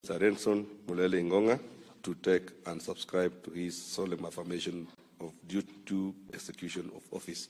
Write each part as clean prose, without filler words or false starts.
Mr. Renson Mulele to take and subscribe to his solemn affirmation of due execution of office.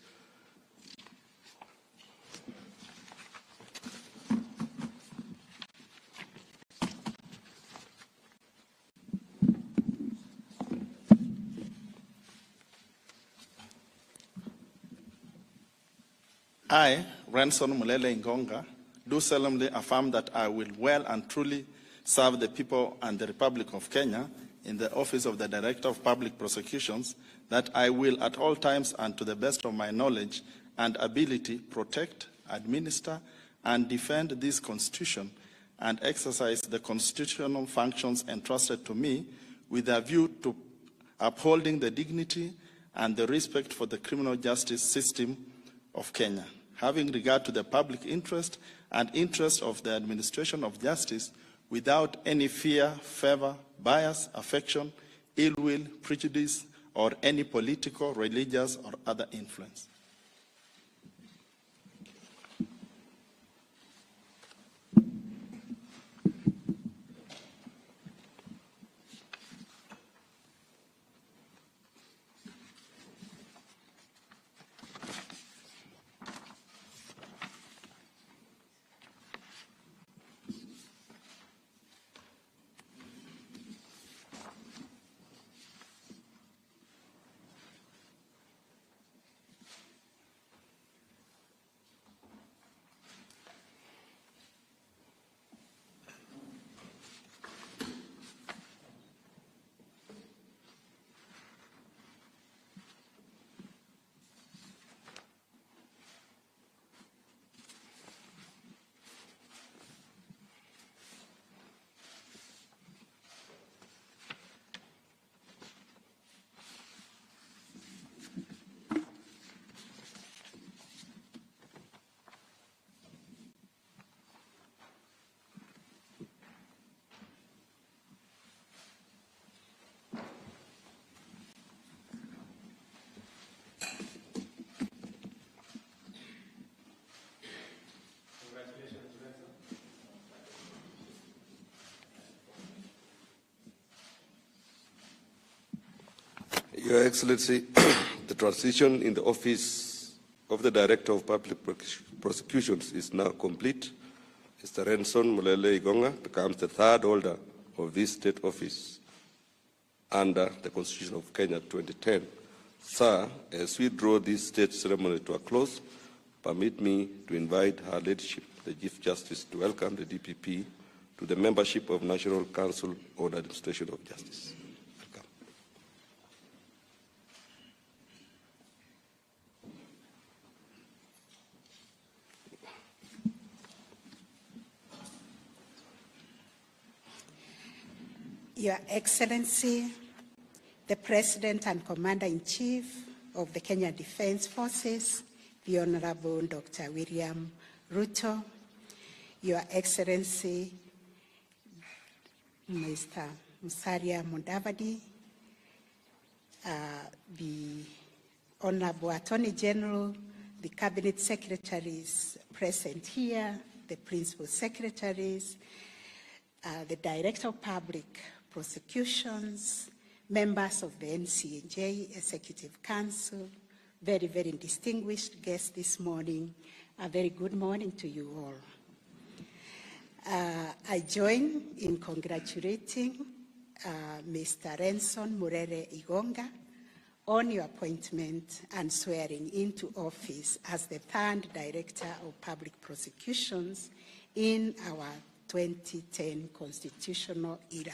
I, Renson Mulele, do solemnly affirm that I will well and truly serve the people and the Republic of Kenya in the office of the Director of Public Prosecutions, that I will at all times and to the best of my knowledge and ability protect, administer, and defend this Constitution and exercise the constitutional functions entrusted to me with a view to upholding the dignity and the respect for the criminal justice system of Kenya, having regard to the public interest and interest of the administration of justice without any fear, favor, bias, affection, ill will, prejudice, or any political, religious, or other influence. Your Excellency, the transition in the office of the Director of Public Prosecutions is now complete. Mr. Renson Mulele becomes the third holder of this state office under the Constitution of Kenya 2010. Sir, as we draw this state ceremony to a close, permit me to invite Her Ladyship, the Chief Justice, to welcome the DPP to the membership of National Council on Administration of Justice. Your Excellency, the President and Commander-in-Chief of the Kenyan Defense Forces, the Honorable Dr. William Ruto, Your Excellency, Mr. Musalia Mudavadi, the Honorable Attorney General, the Cabinet Secretaries present here, the Principal Secretaries, the Director of Public Prosecutions, members of the NCJ Executive Council, very, very distinguished guests this morning. A very good morning to you all. I join in congratulating Mr. Renson Mulele on your appointment and swearing into office as the third Director of Public Prosecutions in our 2010 constitutional era.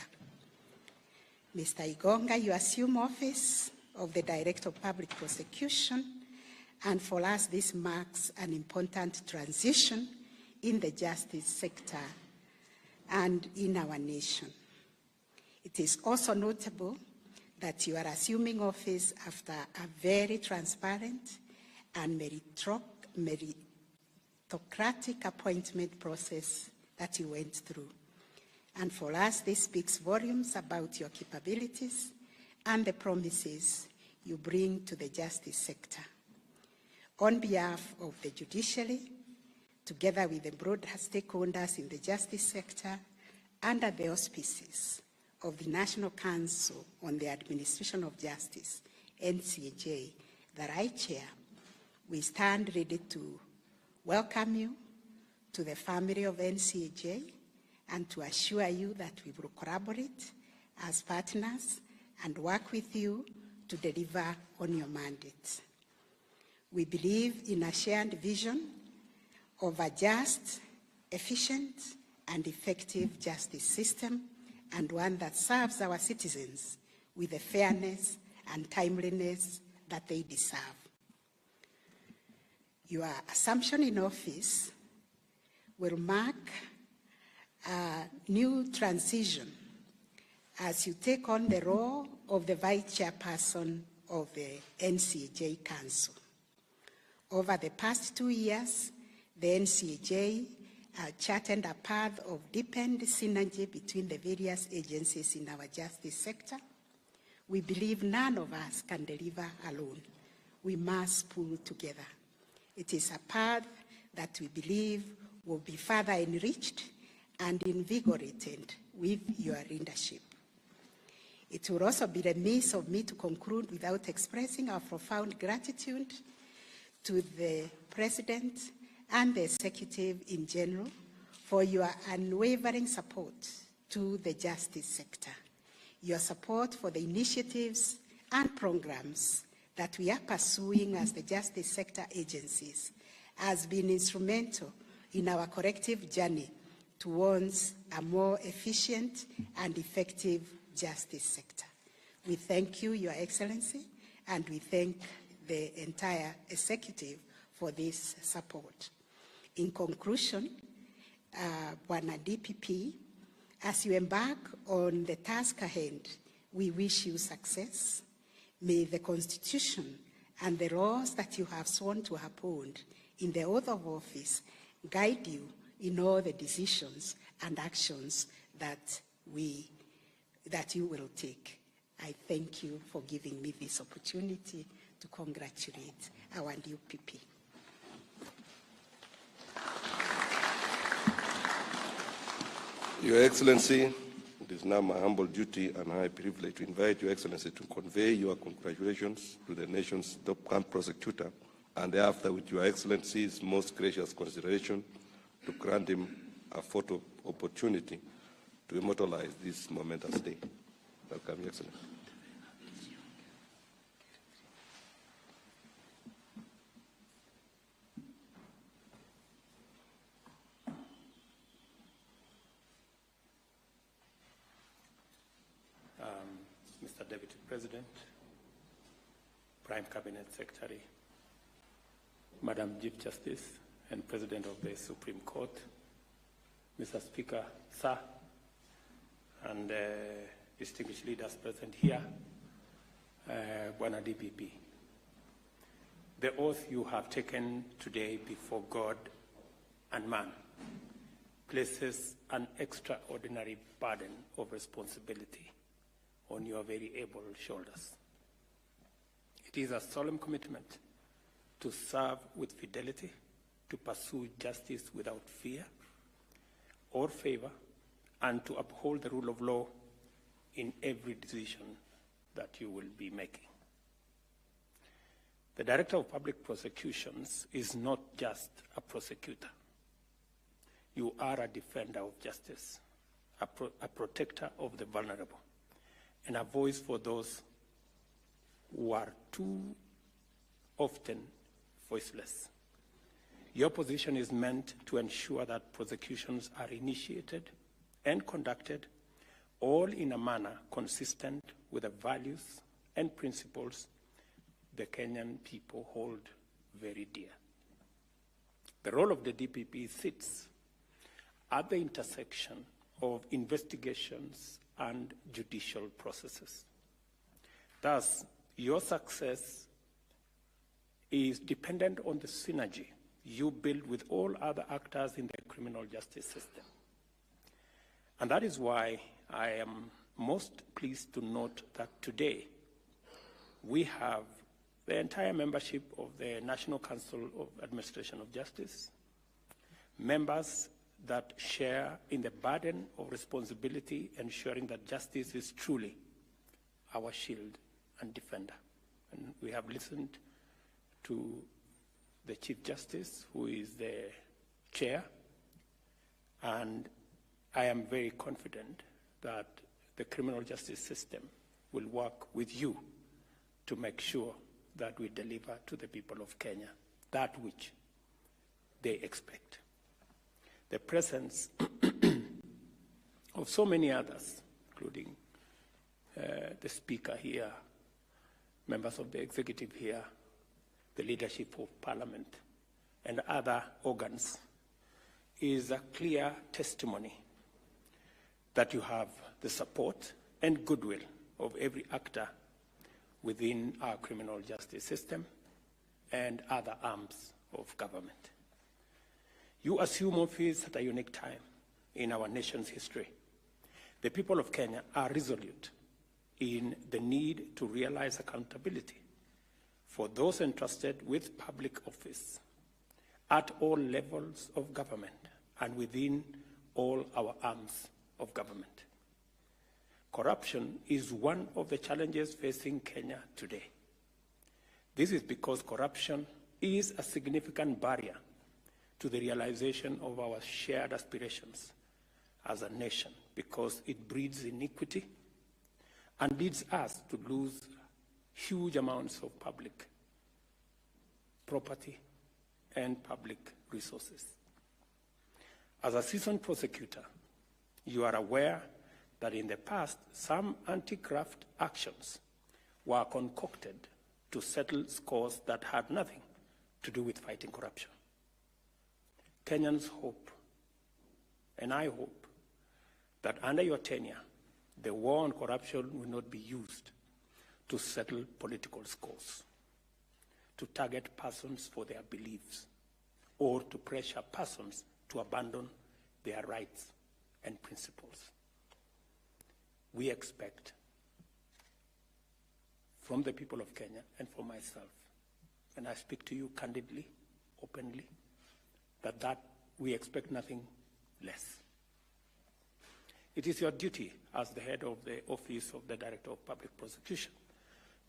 Mr. Igonga, you assume office of the Director of Public Prosecution, and for us this marks an important transition in the justice sector and in our nation. It is also notable that you are assuming office after a very transparent and meritocratic appointment process that you went through. And for us, this speaks volumes about your capabilities and the promises you bring to the justice sector. On behalf of the judiciary, together with the broader stakeholders in the justice sector, under the auspices of the National Council on the Administration of Justice, NCAJ, that I chair, we stand ready to welcome you to the family of NCAJ and to assure you that we will collaborate as partners and work with you to deliver on your mandate. We believe in a shared vision of a just, efficient, and effective justice system, and one that serves our citizens with the fairness and timeliness that they deserve. Your assumption in office will mark a new transition as you take on the role of the Vice Chairperson of the NCAJ Council. Over the past 2 years, the NCAJ charted a path of deepened synergy between the various agencies in our justice sector. We believe none of us can deliver alone. We must pull together. It is a path that we believe will be further enriched and invigorated with your leadership. It will also be remiss of me to conclude without expressing our profound gratitude to the President and the Executive in general for your unwavering support to the justice sector. Your support for the initiatives and programs that we are pursuing as the justice sector agencies has been instrumental in our collective journey towards a more efficient and effective justice sector. We thank you, Your Excellency, and we thank the entire executive for this support. In conclusion, Bwana DPP, as you embark on the task ahead, we wish you success. May the Constitution and the laws that you have sworn to uphold in the oath of office guide you in all the decisions and actions that you will take. I thank you for giving me this opportunity to congratulate our new PP. Your Excellency, it is now my humble duty and high privilege to invite Your Excellency to convey your congratulations to the nation's top camp prosecutor, and thereafter, with Your Excellency's most gracious consideration, to grant him a photo opportunity to immortalize this momentous day. Welcome, Your Excellency. Mr. Deputy President, Prime Cabinet Secretary, Madam Chief Justice and President of the Supreme Court, Mr. Speaker, Sir, and distinguished leaders present here, Bwana DPP. The oath you have taken today before God and man places an extraordinary burden of responsibility on your very able shoulders. It is a solemn commitment to serve with fidelity, to pursue justice without fear or favor, and to uphold the rule of law in every decision that you will be making. The Director of Public Prosecutions is not just a prosecutor. You are a defender of justice, a protector of the vulnerable, and a voice for those who are too often voiceless. Your position is meant to ensure that prosecutions are initiated and conducted all in a manner consistent with the values and principles the Kenyan people hold very dear. The role of the DPP sits at the intersection of investigations and judicial processes. Thus, your success is dependent on the synergy you build with all other actors in the criminal justice system. And that is why I am most pleased to note that today we have the entire membership of the National Council of Administration of Justice, members that share in the burden of responsibility, ensuring that justice is truly our shield and defender. And we have listened to the Chief Justice, who is the chair, and I am very confident that the criminal justice system will work with you to make sure that we deliver to the people of Kenya that which they expect. The presence of so many others, including the Speaker here, members of the executive here, the leadership of Parliament, and other organs, is a clear testimony that you have the support and goodwill of every actor within our criminal justice system and other arms of government. You assume office at a unique time in our nation's history. The people of Kenya are resolute in the need to realize accountability for those entrusted with public office at all levels of government and within all our arms of government. Corruption is one of the challenges facing Kenya today. This is because corruption is a significant barrier to the realization of our shared aspirations as a nation, because it breeds iniquity and leads us to lose huge amounts of public property and public resources. As a seasoned prosecutor, you are aware that in the past, some anti-graft actions were concocted to settle scores that had nothing to do with fighting corruption. Kenyans hope, and I hope, that under your tenure, the war on corruption will not be used to settle political scores, to target persons for their beliefs, or to pressure persons to abandon their rights and principles. We expect from the people of Kenya and from myself, and I speak to you candidly, openly, that we expect nothing less. It is your duty as the head of the Office of the Director of Public Prosecution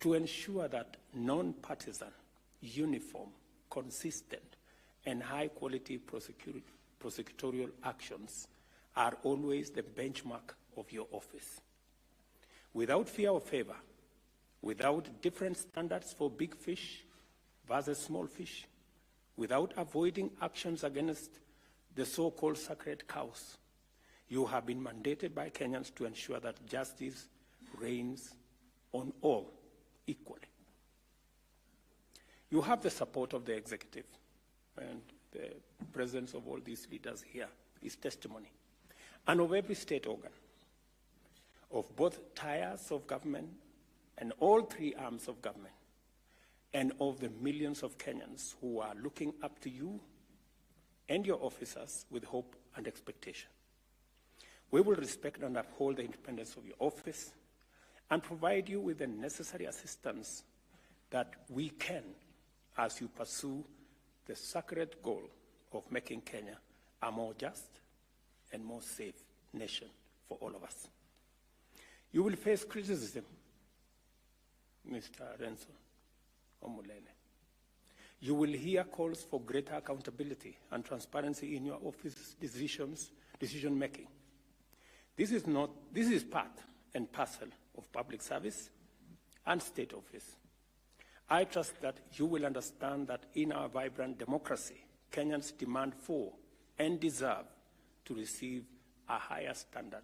to ensure that non-partisan, uniform, consistent, and high-quality prosecutorial actions are always the benchmark of your office. Without fear or favor, without different standards for big fish versus small fish, without avoiding actions against the so-called sacred cows, you have been mandated by Kenyans to ensure that justice reigns on all equally. You have the support of the executive, and the presence of all these leaders here is testimony, and of every state organ, of both tiers of government and all three arms of government, and of the millions of Kenyans who are looking up to you and your officers with hope and expectation. We will respect and uphold the independence of your office and provide you with the necessary assistance that we can as you pursue the sacred goal of making Kenya a more just and more safe nation for all of us. You will face criticism, Mr. Renson Mulele. You will hear calls for greater accountability and transparency in your office's decision making. This is part and parcel of public service and state office. I trust that you will understand that in our vibrant democracy, Kenyans demand for and deserve to receive a higher standard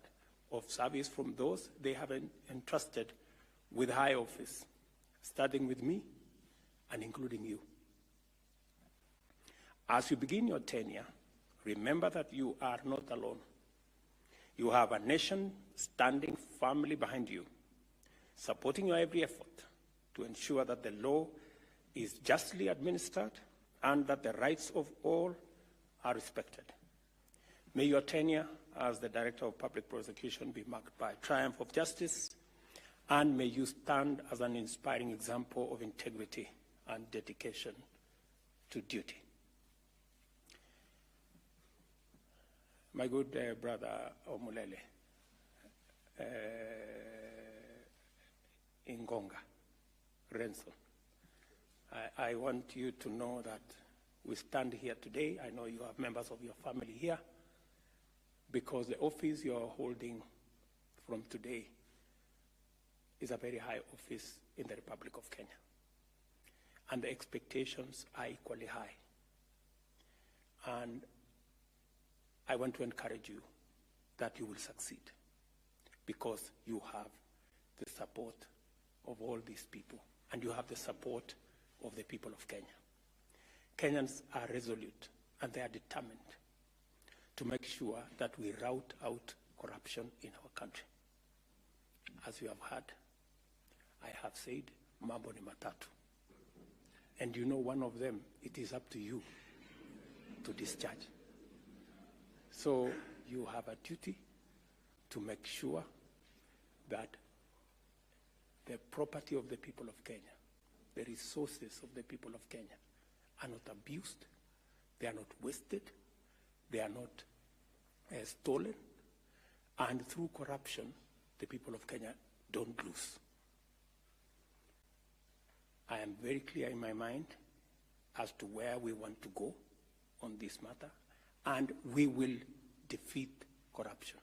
of service from those they have entrusted with high office, starting with me and including you. As you begin your tenure, remember that you are not alone. You have a nation standing firmly behind you, supporting your every effort to ensure that the law is justly administered and that the rights of all are respected. May your tenure as the Director of Public Prosecution be marked by triumph of justice, and may you stand as an inspiring example of integrity and dedication to duty. My good brother Mulele, Ingonga, Renson, I want you to know that we stand here today. I know you have members of your family here, because the office you are holding from today is a very high office in the Republic of Kenya. And the expectations are equally high. And I want to encourage you that you will succeed, because you have the support of all these people, and you have the support of the people of Kenya. Kenyans are resolute, and they are determined to make sure that we rout out corruption in our country. As you have heard, I have said, mambo ni matatu. And you know one of them, it is up to you to discharge. So you have a duty to make sure that the property of the people of Kenya, the resources of the people of Kenya are not abused, they are not wasted, they are not stolen, and through corruption, the people of Kenya don't lose. I am very clear in my mind as to where we want to go on this matter, and we will defeat corruption.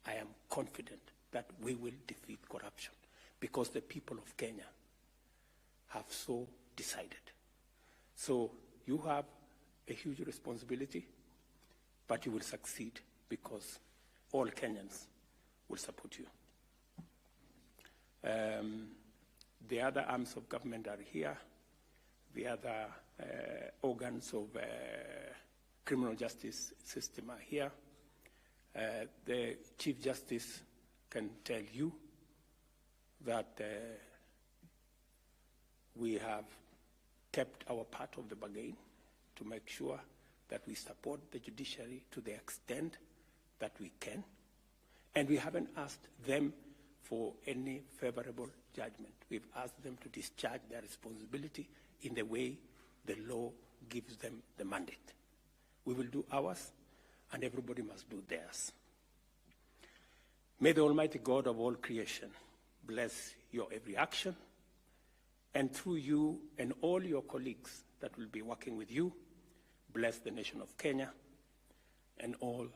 I am confident that we will defeat corruption, because the people of Kenya have so decided. So you have a huge responsibility, but you will succeed, because all Kenyans will support you. The other arms of government are here. The other organs of criminal justice system are here. The Chief Justice can tell you that we have kept our part of the bargain to make sure that we support the judiciary to the extent that we can. And we haven't asked them for any favorable judgment. We've asked them to discharge their responsibility in the way the law gives them the mandate. We will do ours, and everybody must do theirs. May the Almighty God of all creation bless your every action, and through you and all your colleagues that will be working with you, bless the nation of Kenya and all